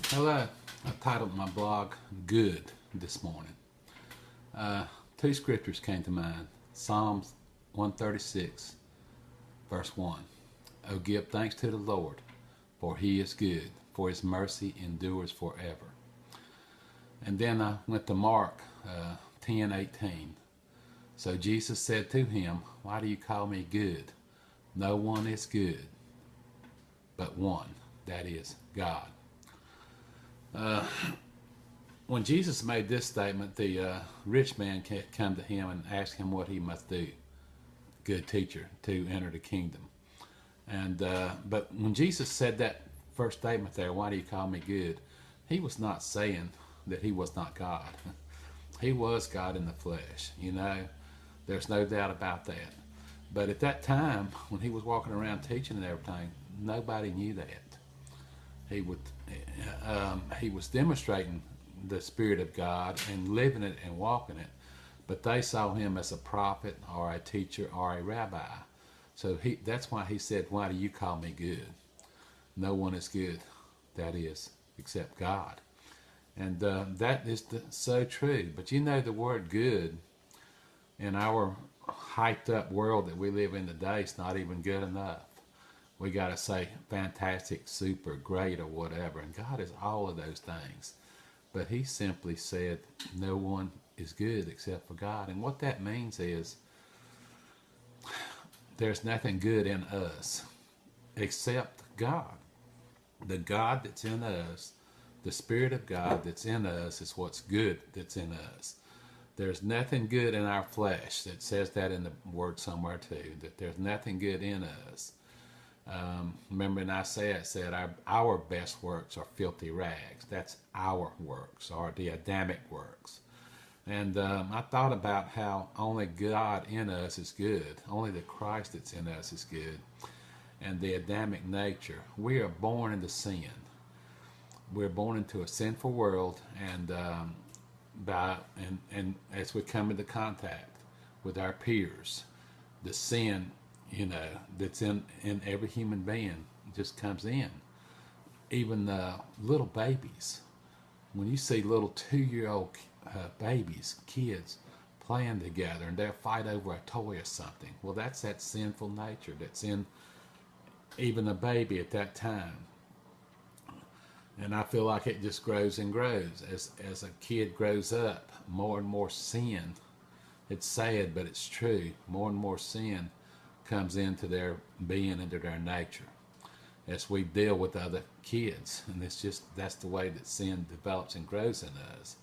Hello. I titled my blog Good this morning. Uh, Two scriptures came to mind. Psalms 136, verse 1. Oh, give thanks to the Lord, for he is good, for his mercy endures forever. And then I went to Mark 10:18. So Jesus said to him, why do you call me good? No one is good but one, that is God. Uh, when Jesus made this statement, the rich man came to him and asked him what he must do, good teacher, to enter the kingdom. And but when Jesus said that first statement there, why do you call me good? He was not saying that he was not God. He was God in the flesh, you know. There's no doubt about that. But at that time, when he was walking around teaching and everything, nobody knew that. He would, he was demonstrating the Spirit of God and living it and walking it, but they saw him as a prophet or a teacher or a rabbi. So that's why he said, why do you call me good? No one is good, that is, except God. And that is so true. But you know, the word good in our hyped up world that we live in today is not even good enough. We got to say fantastic, super, great, or whatever. And God is all of those things. But he simply said, no one is good except for God. And what that means is there's nothing good in us except God. The God that's in us, the Spirit of God that's in us is what's good that's in us. There's nothing good in our flesh. It says that in the word somewhere too, that there's nothing good in us. Remember in Isaiah it said our best works are filthy rags. That's our works, or the Adamic works. And I thought about how only God in us is good. Only the Christ that's in us is good. And the Adamic nature. We are born into sin. We're born into a sinful world, and and as we come into contact with our peers, the sin, you know, that's in every human being just comes in. Even little babies. When you see little 2-year-old babies, kids, playing together and they'll fight over a toy or something, well, that's that sinful nature that's in even a baby at that time. And I feel like it just grows and grows as a kid grows up. More and more sin, it's sad but it's true, more and more sin comes into their being, into their nature as we deal with other kids. And it's just, that's the way that sin develops and grows in us.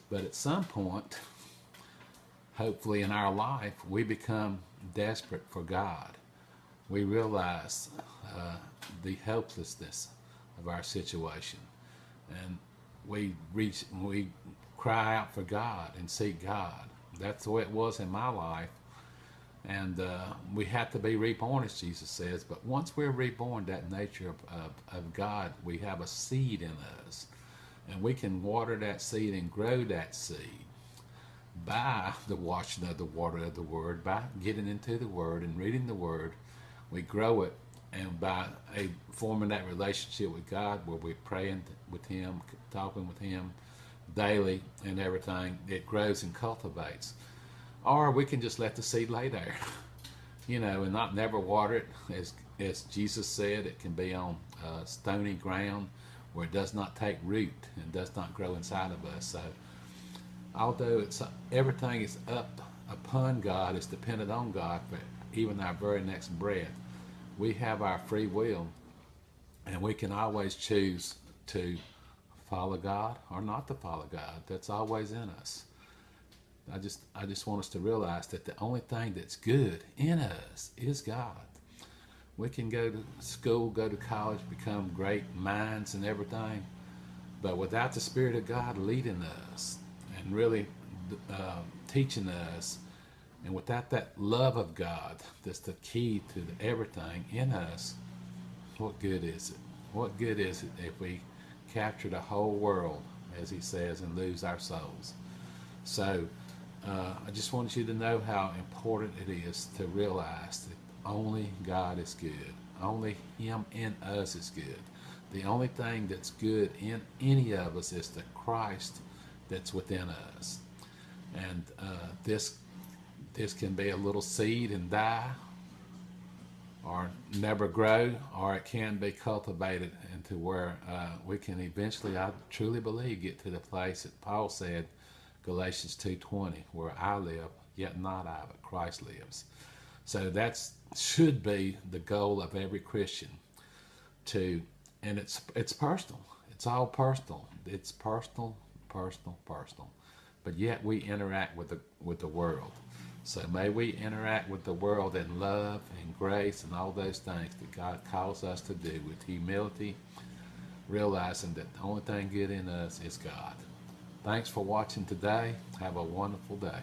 But at some point, hopefully in our life, we become desperate for God. We realize the helplessness of our situation, and we cry out for God and seek God. That's the way it was in my life. And we have to be reborn, as Jesus says. But once we're reborn, that nature of God, we have a seed in us. And we can water that seed and grow that seed by the washing of the water of the Word, by getting into the Word and reading the Word. We grow it, and by forming that relationship with God where we're praying with Him, talking with Him daily and everything, it grows and cultivates. Or we can just let the seed lay there, you know, and not never water it. As Jesus said, it can be on stony ground where it does not take root and does not grow inside of us. So although it's everything is up upon God, it's dependent on God for even our very next breath, we have our free will, and we can always choose to follow God or not to follow God. That's always in us. I just want us to realize that the only thing that's good in us is God. We can go to school, go to college, become great minds and everything, but without the Spirit of God leading us and really teaching us, and without that love of God that's the key to everything in us, what good is it? What good is it if we capture the whole world, as he says, and lose our souls? So I just want you to know how important it is to realize that only God is good. Only Him in us is good. The only thing that's good in any of us is the Christ that's within us. And this can be a little seed and die, or never grow, or it can be cultivated into where we can eventually, I truly believe, get to the place that Paul said, Galatians 2:20, where I live, yet not I, but Christ lives. So that should be the goal of every Christian. To, and it's personal. It's all personal. It's personal, personal, personal. But yet we interact with the world. So may we interact with the world in love and grace and all those things that God calls us to do, with humility, realizing that the only thing good in us is God. Thanks for watching today. Have a wonderful day.